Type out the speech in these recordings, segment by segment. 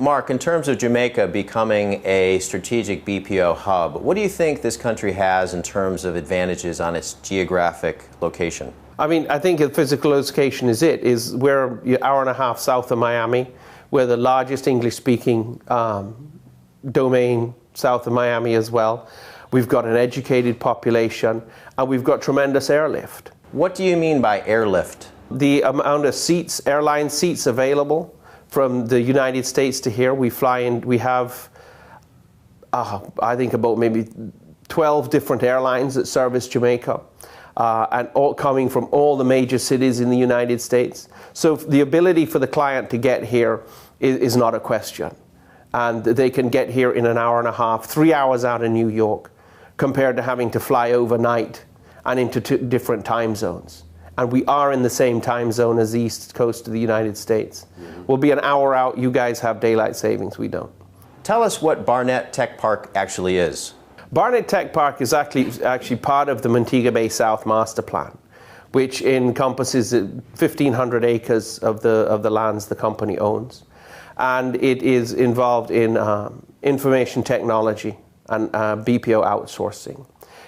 Mark, in terms of Jamaica becoming a strategic BPO hub, what do you think this country has in terms of advantages on its geographic location? I mean, I think the physical location is we're an hour and a half south of Miami. We're the largest English-speaking domain south of Miami as well. We've got an educated population, and we've got tremendous airlift. What do you mean by airlift? The amount of seats, airline seats available from the United States to here. We fly in, we have, I think about maybe 12 different airlines that service Jamaica, and all coming from all the major cities in the United States. So the ability for the client to get here is not a question. And they can get here in an hour and a half, 3 hours out of New York, compared to having to fly overnight and into different time zones. And we are in the same time zone as the east coast of the United States. We'll be an hour out. You guys have daylight savings. We don't. Tell us what Barnett Tech Park actually is. Barnett Tech Park is actually part of the Montego Bay South Master Plan, which encompasses 1,500 acres of the lands the company owns. And it is involved in information technology and BPO outsourcing.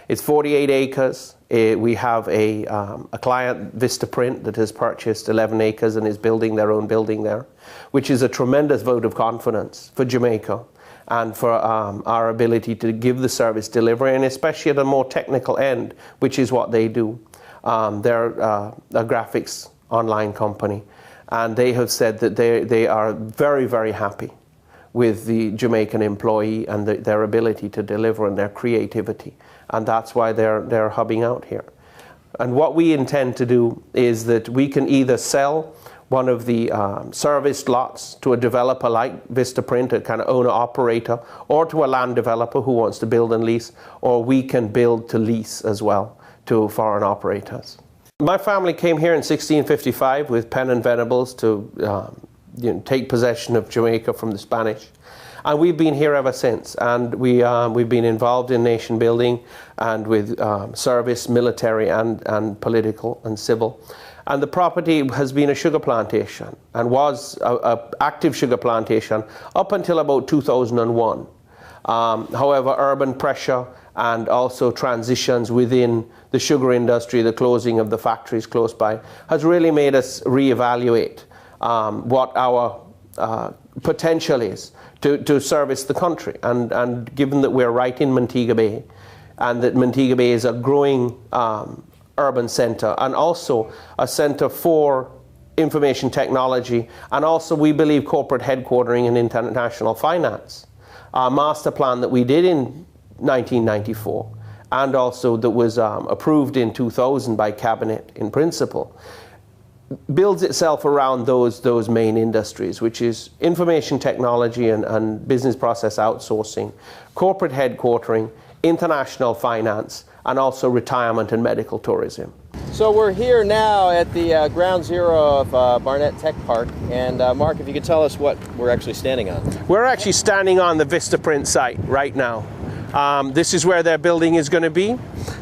It's 48 acres. We have a client, Vistaprint, that has purchased 11 acres and is building their own building there, which is a tremendous vote of confidence for Jamaica and for our ability to give the service delivery, and especially at a more technical end, which is what they do. They're a graphics online company, and they have said that they are very, very happy with the Jamaican employee and their ability to deliver and their creativity. And that's why they're hubbing out here. And what we intend to do is that we can either sell one of the serviced lots to a developer like Vistaprint, a kind of owner-operator, or to a land developer who wants to build and lease, or we can build to lease as well to foreign operators. My family came here in 1655 with Penn and Venables to take possession of Jamaica from the Spanish. And we've been here ever since, and we've been involved in nation building and with service, military and political and civil. And the property has been a sugar plantation and was an active sugar plantation up until about 2001. However, urban pressure and also transitions within the sugar industry, the closing of the factories close by, has really made us reevaluate what our potential is to service the country. And given that we're right in Montego Bay, and that Montego Bay is a growing urban center, and also a center for information technology, and also we believe corporate headquartering and international finance. Our master plan that we did in 1994, and also that was approved in 2000 by Cabinet in principle, builds itself around those main industries, which is information technology and business process outsourcing, corporate headquartering, international finance, and also retirement and medical tourism. So we're here now at the ground zero of Barnett Tech Park, and Mark, if you could tell us what we're actually standing on. We're actually standing on the Vistaprint site right now. This is where their building is going to be.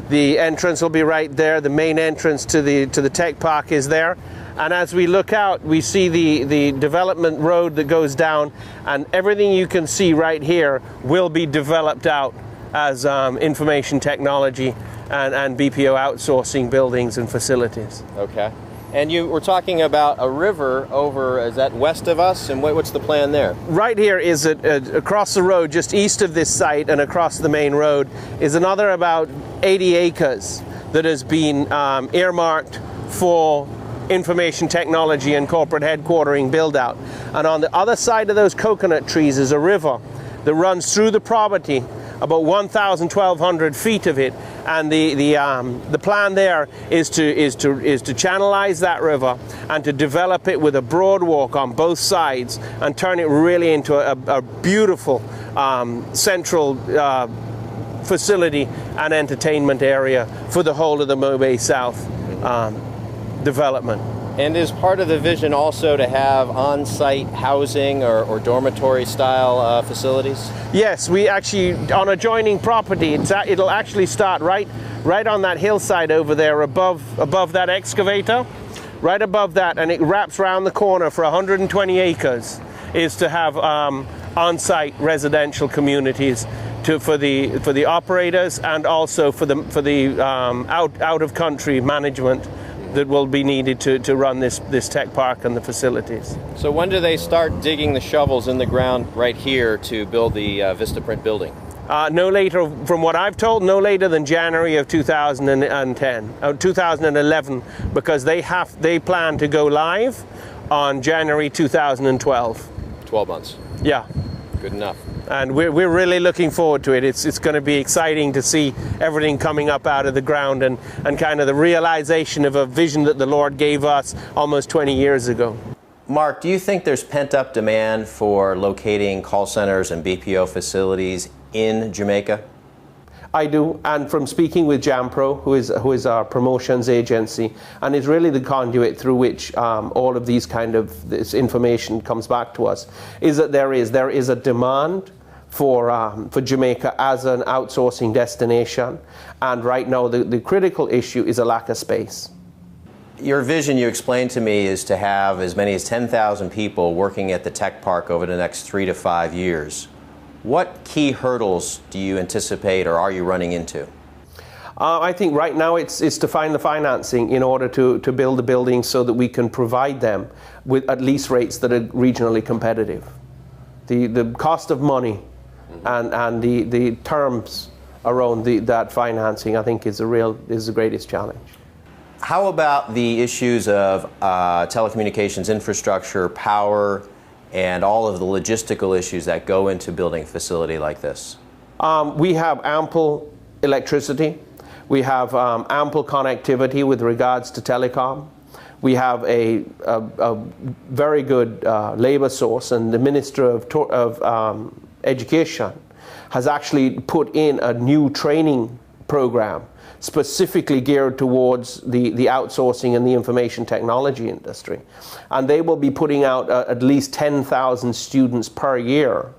The entrance will be right there. The main entrance to the tech park is there. And as we look out, we see the development road that goes down, and everything you can see right here will be developed out as information technology and BPO outsourcing buildings and facilities. Okay. And you were talking about a river over, is that west of us? And what's the plan there? Right here is across the road, just east of this site and across the main road, is another about 80 acres that has been earmarked for information technology and corporate headquartering build out. And on the other side of those coconut trees is a river that runs through the property, about 1,200 feet of it, and the plan there is to channelize that river and to develop it with a broad walk on both sides and turn it really into a beautiful central facility and entertainment area for the whole of the Montego Bay South development. And is part of the vision also to have on-site housing or dormitory-style facilities? Yes, we actually, on adjoining property, it'll actually start right on that hillside over there above that excavator, right above that, and it wraps around the corner for 120 acres. is to have on-site residential communities for the operators and also for the out of country management that will be needed to run this tech park and the facilities. So when do they start digging the shovels in the ground right here to build the Vistaprint building? No later, from what I've told, no later than January of 2011, because they plan to go live on January 2012. 12 months. Yeah. Good enough. And we're really looking forward to it. It's going to be exciting to see everything coming up out of the ground and kind of the realization of a vision that the Lord gave us almost 20 years ago. Mark, do you think there's pent-up demand for locating call centers and BPO facilities in Jamaica? I do, and from speaking with JAMPRO, who is our promotions agency, and is really the conduit through which all of this information comes back to us, is that there is a demand for Jamaica as an outsourcing destination, and right now the critical issue is a lack of space. Your vision, you explained to me, is to have as many as 10,000 people working at the tech park over the next 3 to 5 years. What key hurdles do you anticipate or are you running into? I think right now it's to find the financing in order to build the buildings so that we can provide them with at least rates that are regionally competitive. The cost of money and the terms around that financing, I think, is the greatest challenge. How about the issues of telecommunications infrastructure, power, and all of the logistical issues that go into building a facility like this? We have ample electricity. We have ample connectivity with regards to telecom. We have a very good labor source, and the Minister of Education has actually put in a new training program specifically geared towards the outsourcing and the information technology industry. And they will be putting out at least 10,000 students per year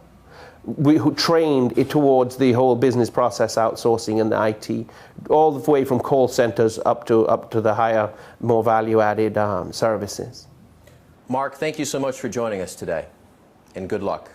who trained towards the whole business process outsourcing and the IT, all the way from call centers up to the higher, more value-added services. Mark, thank you so much for joining us today, and good luck.